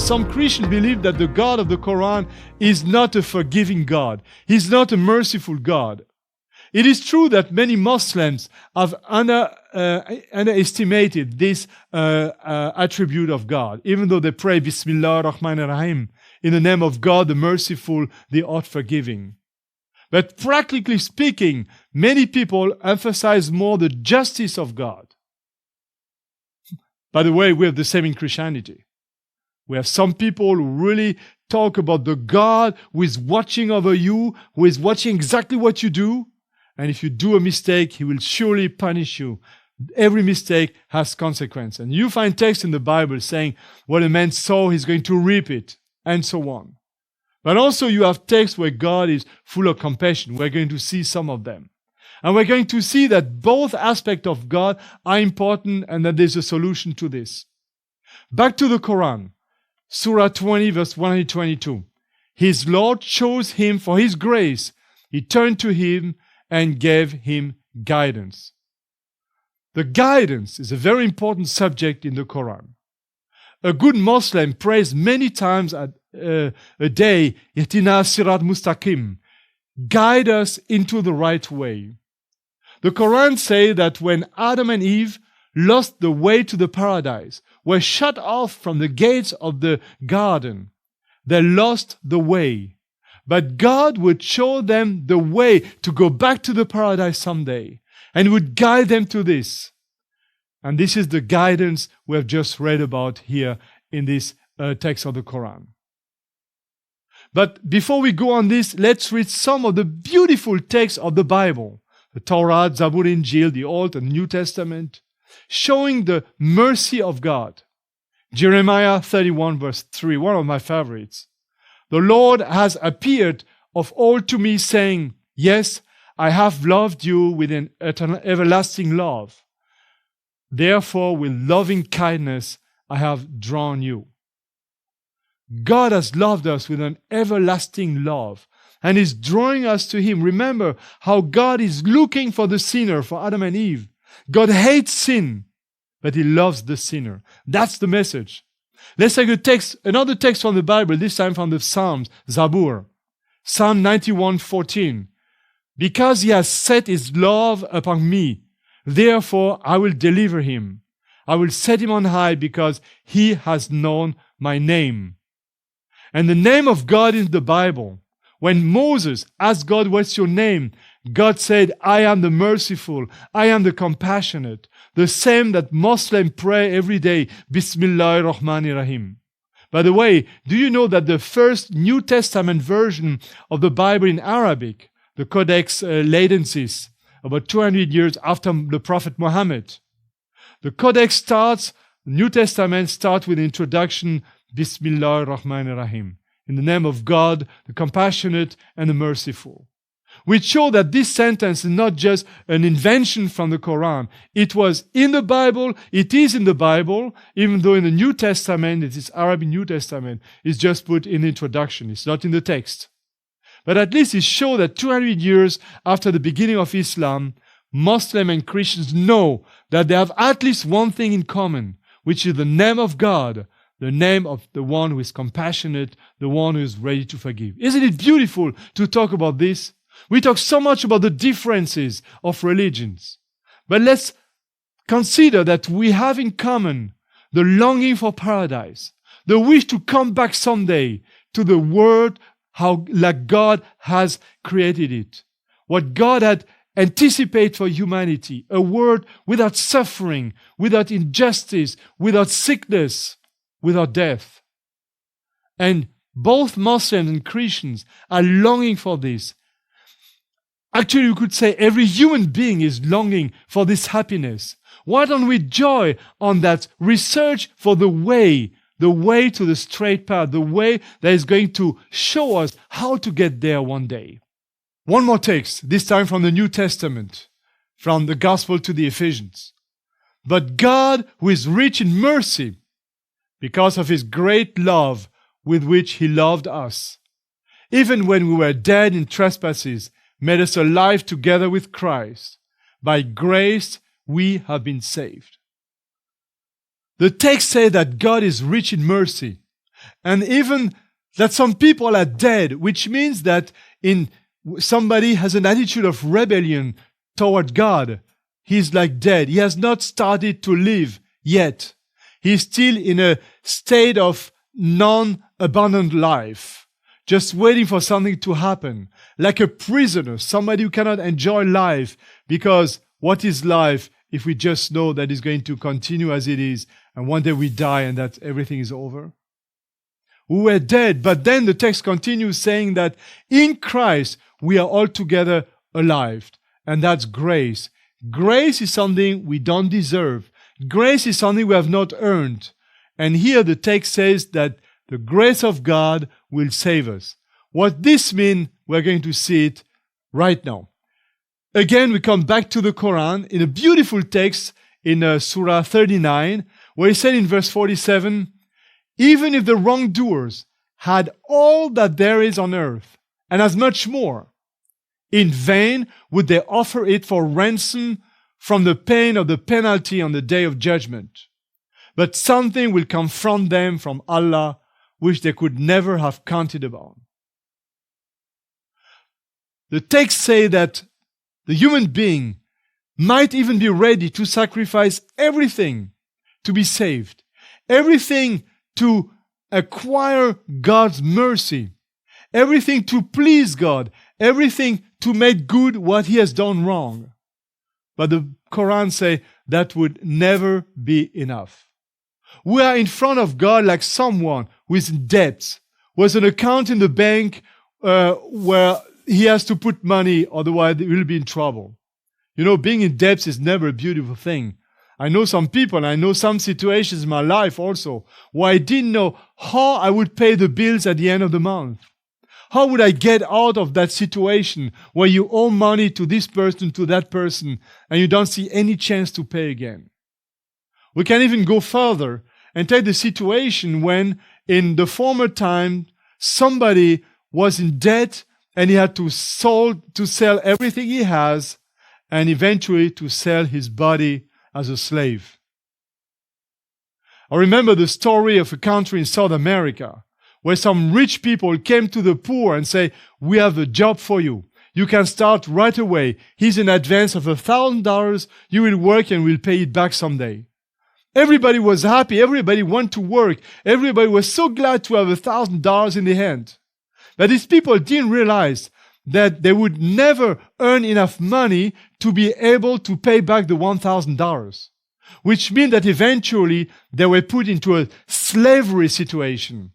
some Christians believe that the God of the Koran is not a forgiving God. He's not a merciful God. It is true that many Muslims have underestimated this attribute of God, even though they pray Bismillah ar-Rahman ar-Rahim, in the name of God, the merciful, the all-forgiving. But practically speaking, many people emphasize more the justice of God. By the way, we have the same in Christianity. We have some people who really talk about the God who is watching over you, who is watching exactly what you do. And if you do a mistake, he will surely punish you. Every mistake has consequence. And you find texts in the Bible saying, what a man sow, he's going to reap it, and so on. But also you have texts where God is full of compassion. We're going to see some of them. And we're going to see that both aspects of God are important and that there's a solution to this. Back to the Quran, Surah 20, verse 122. His Lord chose him for his grace. He turned to him and gave him guidance. The guidance is a very important subject in the Quran. A good Muslim prays many times a day, Ihdina Sirat Mustaqim, guide us into the right way. The Quran says that when Adam and Eve lost the way to the paradise, were shut off from the gates of the garden, they lost the way. But God would show them the way to go back to the paradise someday and would guide them to this. And this is the guidance we have just read about here in this text of the Quran. But before we go on this, let's read some of the beautiful texts of the Bible. The Torah, Zabur, Injil, the Old and New Testament, showing the mercy of God. Jeremiah 31 verse 3, one of my favorites. The Lord has appeared of old to me, saying, yes, I have loved you with an everlasting love. Therefore, with loving kindness, I have drawn you. God has loved us with an everlasting love and is drawing us to Him. Remember how God is looking for the sinner, for Adam and Eve. God hates sin, but He loves the sinner. That's the message. Let's take another text from the Bible, this time from the Psalms, Zabur. Psalm 91:14. Because He has set His love upon me, therefore I will deliver him. I will set him on high because he has known my name. And the name of God in the Bible, when Moses asked God, what's your name? God said, I am the merciful, I am the compassionate. The same that Muslims pray every day, Bismillah ar-Rahman ar-Rahim. By the way, do you know that the first New Testament version of the Bible in Arabic, the Codex Leidensis, about 200 years after the Prophet Muhammad, the Codex New Testament starts with the introduction, Bismillah ar-Rahman ar-Rahim, in the name of God, the compassionate and the merciful. Which show that this sentence is not just an invention from the Quran. It was in the Bible, it is in the Bible, even though in the New Testament, it is Arabic New Testament, it's just put in the introduction, it's not in the text. But at least it shows that 200 years after the beginning of Islam, Muslims and Christians know that they have at least one thing in common, which is the name of God, the name of the one who is compassionate, the one who is ready to forgive. Isn't it beautiful to talk about this? We talk so much about the differences of religions. But let's consider that we have in common the longing for paradise, the wish to come back someday to the world how like God has created it. What God had anticipated for humanity, a world without suffering, without injustice, without sickness, without death. And both Muslims and Christians are longing for this. Actually, you could say every human being is longing for this happiness. Why don't we join on that research for the way to the straight path, the way that is going to show us how to get there one day. One more text, this time from the New Testament, from the Gospel to the Ephesians. But God, who is rich in mercy, because of His great love with which He loved us, even when we were dead in trespasses, made us alive together with Christ. By grace we have been saved. The text says that God is rich in mercy. and even that some people are dead, which means that somebody has an attitude of rebellion toward God. He's like dead. He has not started to live yet. He's still in a state of non-abundant life, just waiting for something to happen. Like a prisoner, somebody who cannot enjoy life, because what is life if we just know that it's going to continue as it is, and one day we die and that everything is over? We were dead, but then the text continues saying that in Christ we are altogether alive, and that's grace. Grace is something we don't deserve. Grace is something we have not earned. And here the text says that the grace of God will save us. What this means, we're going to see it right now. Again, we come back to the Koran in a beautiful text in Surah 39, where he said in verse 47, even if the wrongdoers had all that there is on earth, and as much more, in vain would they offer it for ransom from the pain of the penalty on the day of judgment. But something will confront them from Allah, which they could never have counted upon. The text says that the human being might even be ready to sacrifice everything to be saved, everything to acquire God's mercy, everything to please God, everything to make good what he has done wrong. But the Quran says that would never be enough. We are in front of God like someone who is in debt, who has an account in the bank where he has to put money, otherwise he will be in trouble. You know, being in debt is never a beautiful thing. I know some people, I know some situations in my life also, where I didn't know how I would pay the bills at the end of the month. How would I get out of that situation where you owe money to this person, to that person, and you don't see any chance to pay again? We can even go further and take the situation when, in the former time, somebody was in debt and he had to sell everything he has and eventually to sell his body as a slave. I remember the story of a country in South America where some rich people came to the poor and say, we have a job for you. You can start right away. Here's an advance of $1,000. You will work and we'll pay it back someday. Everybody was happy. Everybody wanted to work. Everybody was so glad to have $1,000 in the hand. But these people didn't realize that they would never earn enough money to be able to pay back the $1,000, which means that eventually they were put into a slavery situation,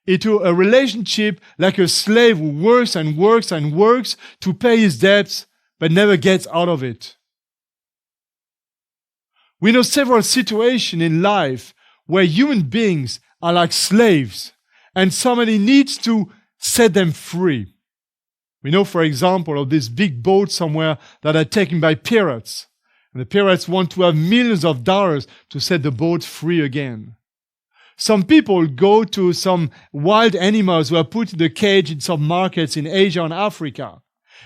into a relationship like a slave who works and works and works to pay his debts, but never gets out of it. We know several situations in life where human beings are like slaves, and somebody needs to set them free. We know, for example, of this big boat somewhere that are taken by pirates. And the pirates want to have millions of dollars to set the boat free again. Some people go to some wild animals who are put in the cage in some markets in Asia and Africa.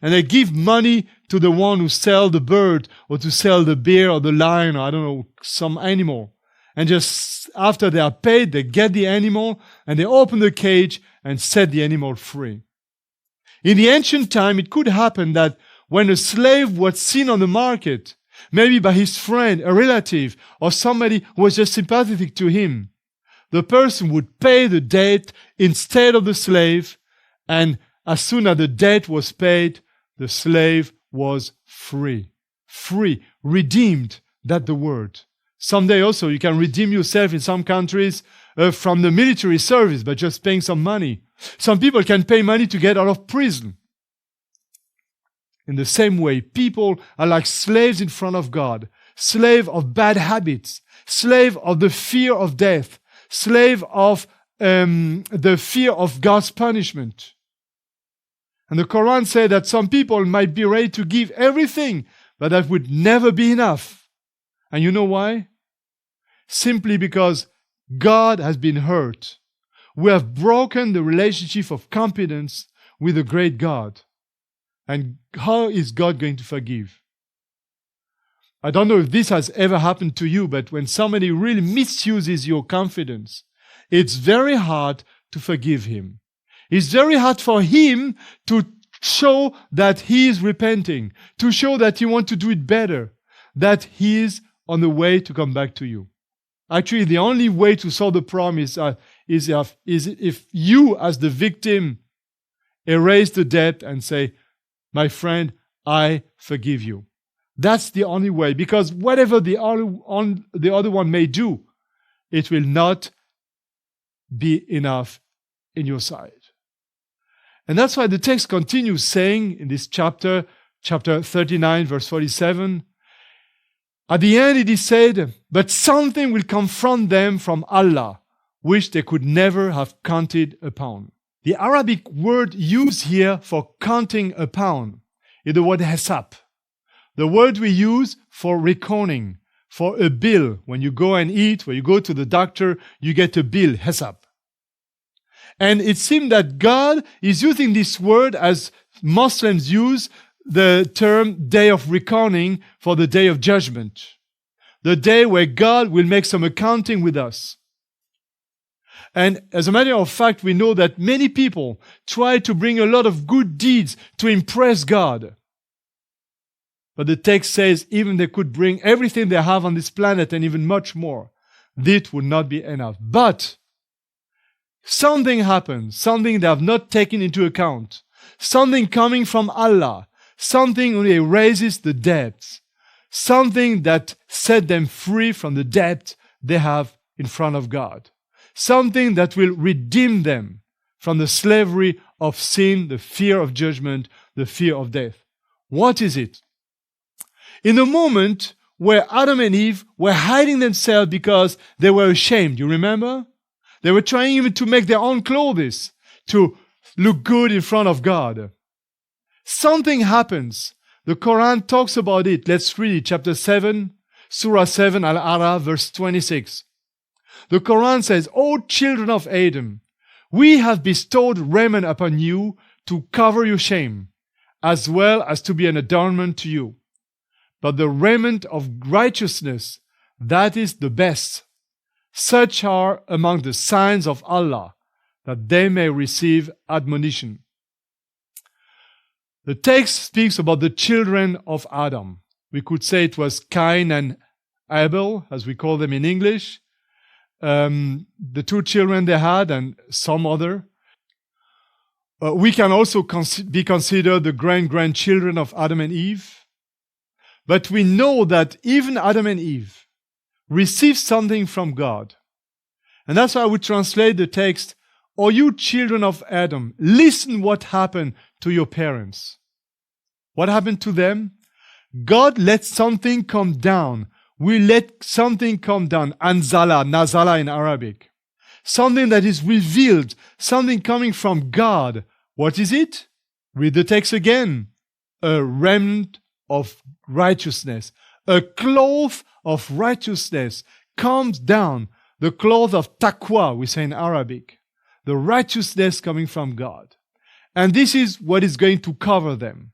And they give money to the one who sells the bird or to sell the bear or the lion or I don't know, some animal. And just after they are paid, they get the animal and they open the cage and set the animal free. In the ancient time, it could happen that when a slave was seen on the market, maybe by his friend, a relative, or somebody who was just sympathetic to him, the person would pay the debt instead of the slave, and as soon as the debt was paid, the slave was free. Free, redeemed, that's the word. Someday also you can redeem yourself in some countries from the military service by just paying some money. Some people can pay money to get out of prison. In the same way, people are like slaves in front of God, slave of bad habits, slave of the fear of death, slave of the fear of God's punishment. And the Quran said that some people might be ready to give everything, but that would never be enough. And you know why? Simply because God has been hurt. We have broken the relationship of confidence with the great God. And how is God going to forgive? I don't know if this has ever happened to you, but when somebody really misuses your confidence, it's very hard to forgive him. It's very hard for him to show that he is repenting, to show that he wants to do it better, that he is on the way to come back to you. Actually, the only way to solve the problem is if you, as the victim, erase the debt and say, my friend, I forgive you. That's the only way, because whatever the other one may do, it will not be enough in your side. And that's why the text continues saying in this chapter 39, verse 47, at the end it is said, but something will confront them from Allah, which they could never have counted upon. The Arabic word used here for counting upon is the word hesab. The word we use for reckoning, for a bill. When you go and eat, when you go to the doctor, you get a bill, hesab. And it seems that God is using this word as Muslims use the term day of reckoning for the day of judgment. The day where God will make some accounting with us. And as a matter of fact, we know that many people try to bring a lot of good deeds to impress God. But the text says even they could bring everything they have on this planet and even much more, that would not be enough. But something happens, something they have not taken into account, something coming from Allah, something that erases the debts, something that set them free from the debt they have in front of God, something that will redeem them from the slavery of sin, the fear of judgment, the fear of death. What is it? In the moment where Adam and Eve were hiding themselves because they were ashamed, you remember? They were trying even to make their own clothes to look good in front of God. Something happens. The Koran talks about it. Let's read it. Chapter 7, Surah 7, Al-Araf, verse 26. The Koran says, O children of Adam, we have bestowed raiment upon you to cover your shame, as well as to be an adornment to you. But the raiment of righteousness, that is the best. Such are among the signs of Allah, that they may receive admonition. The text speaks about the children of Adam. We could say it was Cain and Abel, as we call them in English. The two children they had and some other. We can also be considered the grandchildren of Adam and Eve. But we know that even Adam and Eve received something from God. And that's why I would translate the text, O you children of Adam, listen what happened to your parents. What happened to them? God let something come down. We let something come down. Anzala, nazala in Arabic. Something that is revealed, something coming from God. What is it? Read the text again. A remnant of righteousness. A cloth of righteousness comes down. The cloth of taqwa, we say in Arabic. The righteousness coming from God. And this is what is going to cover them.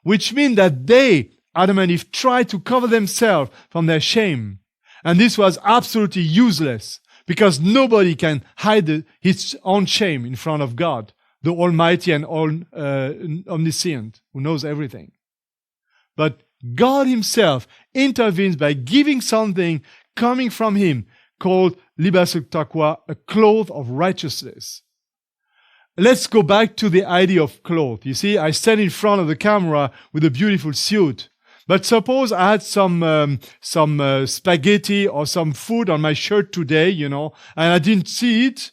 Which means that they, Adam and Eve, tried to cover themselves from their shame. And this was absolutely useless, because nobody can hide his own shame in front of God, the Almighty and Omniscient, who knows everything. But God Himself intervenes by giving something coming from Him called libas al-taqwa, a cloth of righteousness. Let's go back to the idea of cloth. You see, I stand in front of the camera with a beautiful suit. But suppose I had some spaghetti or some food on my shirt today, and I didn't see it.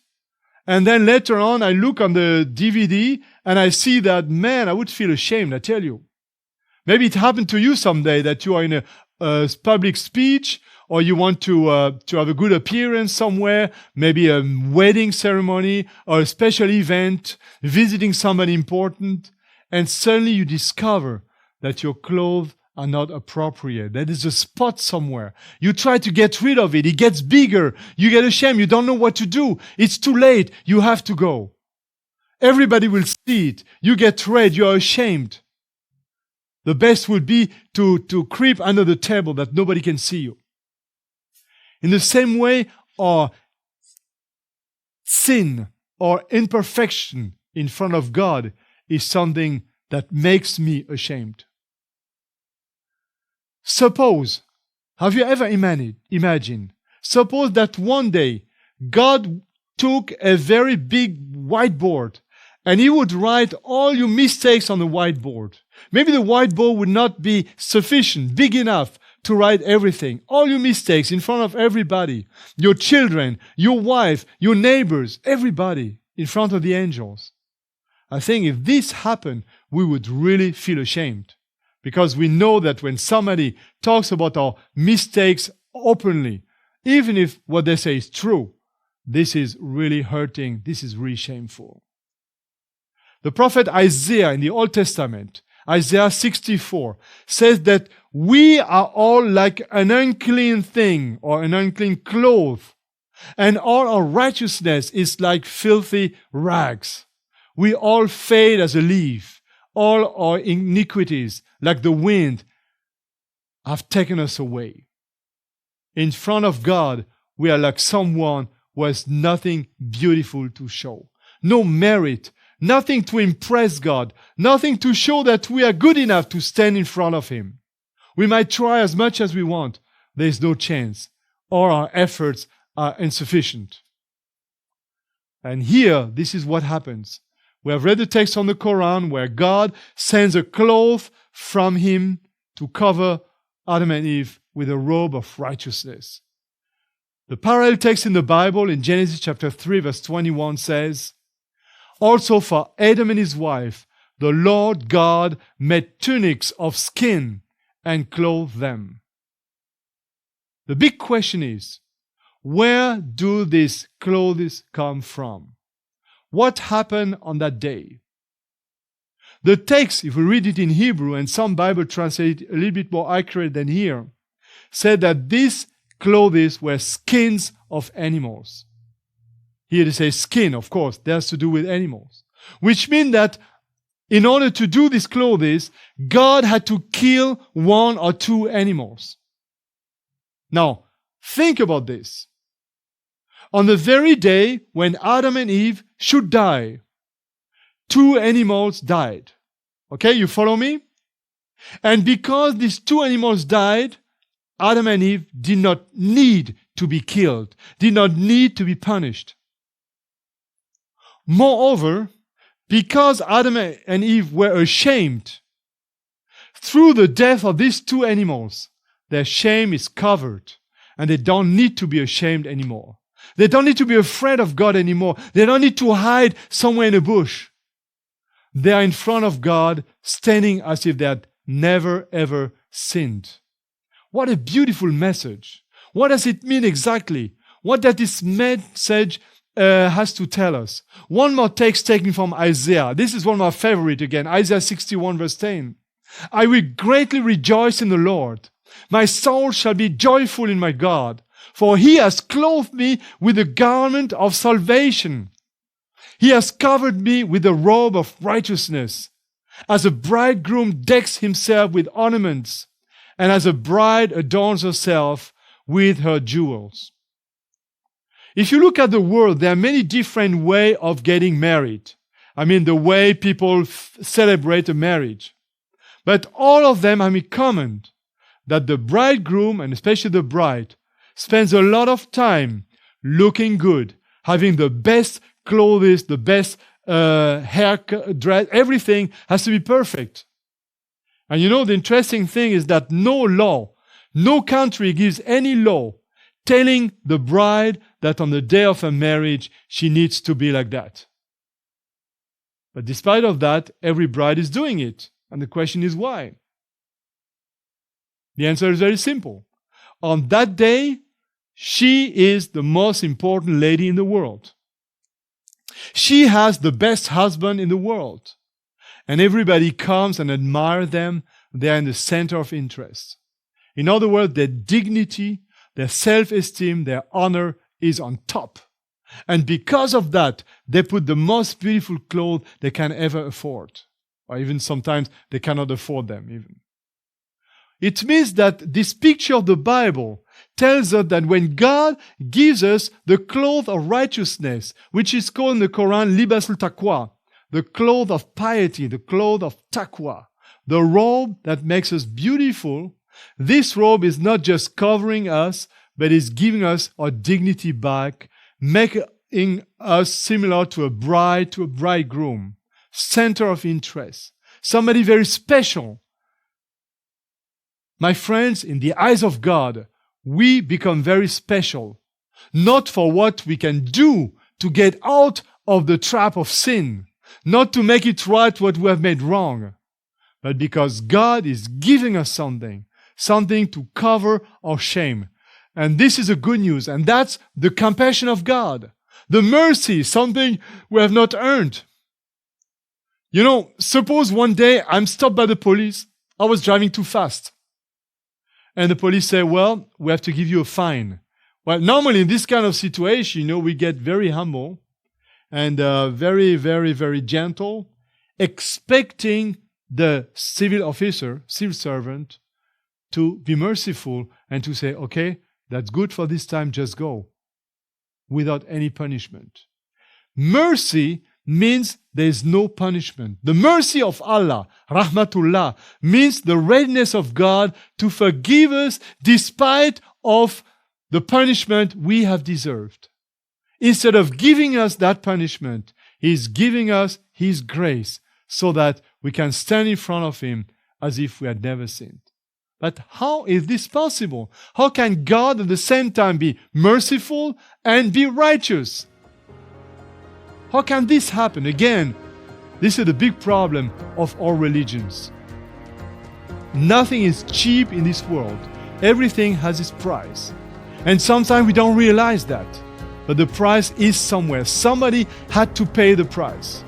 And then later on, I look on the DVD and I see that, man, I would feel ashamed, I tell you. Maybe it happened to you someday that you are in a public speech, or you want to have a good appearance somewhere, maybe a wedding ceremony or a special event, visiting somebody important, and suddenly you discover that your clothes are not appropriate. There is a spot somewhere. You try to get rid of it. It gets bigger. You get ashamed. You don't know what to do. It's too late. You have to go. Everybody will see it. You get red. You are ashamed. The best would be to creep under the table that nobody can see you. In the same way, our sin, or imperfection in front of God is something that makes me ashamed. Suppose, have you ever imagined, suppose that one day God took a very big whiteboard and he would write all your mistakes on the whiteboard. Maybe the whiteboard would not be sufficient, big enough to write everything. All your mistakes in front of everybody. Your children, your wife, your neighbors, everybody in front of the angels. I think if this happened, we would really feel ashamed. Because we know that when somebody talks about our mistakes openly, even if what they say is true, this is really hurting. This is really shameful. The prophet Isaiah in the Old Testament, Isaiah 64, says that we are all like an unclean thing or an unclean cloth, and all our righteousness is like filthy rags. We all fade as a leaf. All our iniquities, like the wind, have taken us away. In front of God, we are like someone who has nothing beautiful to show. No merit, nothing to impress God, nothing to show that we are good enough to stand in front of Him. We might try as much as we want. There is no chance. All our efforts are insufficient. And here, this is what happens. We have read the text on the Koran where God sends a cloth from Him to cover Adam and Eve with a robe of righteousness. The parallel text in the Bible in Genesis chapter 3 verse 21 says, "Also for Adam and his wife, the Lord God made tunics of skin and clothed them." The big question is, where do these clothes come from? What happened on that day? The text, if we read it in Hebrew, and some Bible translate it a little bit more accurate than here, said that these clothes were skins of animals. Here they say skin, of course, that has to do with animals. Which means that in order to do these clothes, God had to kill one or two animals. Now, think about this. On the very day when Adam and Eve should die, two animals died. Okay, you follow me? And because these two animals died, Adam and Eve did not need to be killed, did not need to be punished. Moreover, because Adam and Eve were ashamed, through the death of these two animals, their shame is covered, and they don't need to be ashamed anymore. They don't need to be afraid of God anymore. They don't need to hide somewhere in a bush. They are in front of God, standing as if they had never ever sinned. What a beautiful message. What does it mean exactly? What does this message has to tell us? One more text taken from Isaiah. This is one of my favorite again. Isaiah 61 verse 10. "I will greatly rejoice in the Lord. My soul shall be joyful in my God. For He has clothed me with the garment of salvation. He has covered me with a robe of righteousness. As a bridegroom decks himself with ornaments, and as a bride adorns herself with her jewels." If you look at the world, there are many different ways of getting married. I mean, the way people celebrate a marriage. But all of them have in common that the bridegroom, and especially the bride, spends a lot of time looking good, having the best clothes, the best haircut, dress, everything has to be perfect. And you know, the interesting thing is that no law, no country gives any law telling the bride that on the day of her marriage, she needs to be like that. But despite of that, every bride is doing it. And the question is why? The answer is very simple. On that day, she is the most important lady in the world. She has the best husband in the world. And everybody comes and admires them. They are in the center of interest. In other words, their dignity, their self-esteem, their honor is on top. And because of that, they put the most beautiful clothes they can ever afford. Or even sometimes they cannot afford them even. It means that this picture of the Bible tells us that when God gives us the cloth of righteousness, which is called in the Koran libasul taqwa, the cloth of piety, the cloth of taqwa, the robe that makes us beautiful, this robe is not just covering us, but is giving us our dignity back, making us similar to a bride, to a bridegroom, center of interest, somebody very special. My friends, in the eyes of God, we become very special, not for what we can do to get out of the trap of sin, not to make it right what we have made wrong, but because God is giving us something to cover our shame. And this is the good news, and that's the compassion of God. The mercy, something we have not earned. Suppose one day I'm stopped by the police. I was driving too fast. And the police say, well, we have to give you a fine. Well, normally in this kind of situation, we get very humble and very, very, very gentle, expecting the civil officer, civil servant, to be merciful and to say, okay, that's good for this time, just go, without any punishment. Mercy means there is no punishment. The mercy of Allah, rahmatullah, means the readiness of God to forgive us despite of the punishment we have deserved. Instead of giving us that punishment, He is giving us His grace so that we can stand in front of Him as if we had never sinned. But how is this possible? How can God at the same time be merciful and be righteous? How can this happen? Again, this is the big problem of all religions. Nothing is cheap in this world. Everything has its price. And sometimes we don't realize that. But the price is somewhere. Somebody had to pay the price.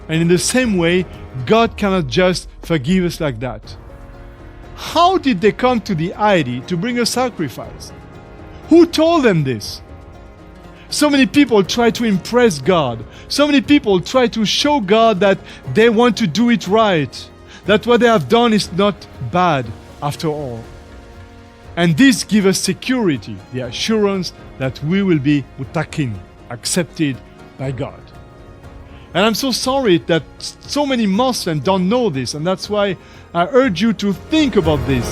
And in the same way, God cannot just forgive us like that. How did they come to the idea to bring a sacrifice? Who told them this? So many people try to impress God. So many people try to show God that they want to do it right, that what they have done is not bad after all. And this gives us security, the assurance that we will be mutakin, accepted by God. And I'm so sorry that so many Muslims don't know this, and that's why I urge you to think about this.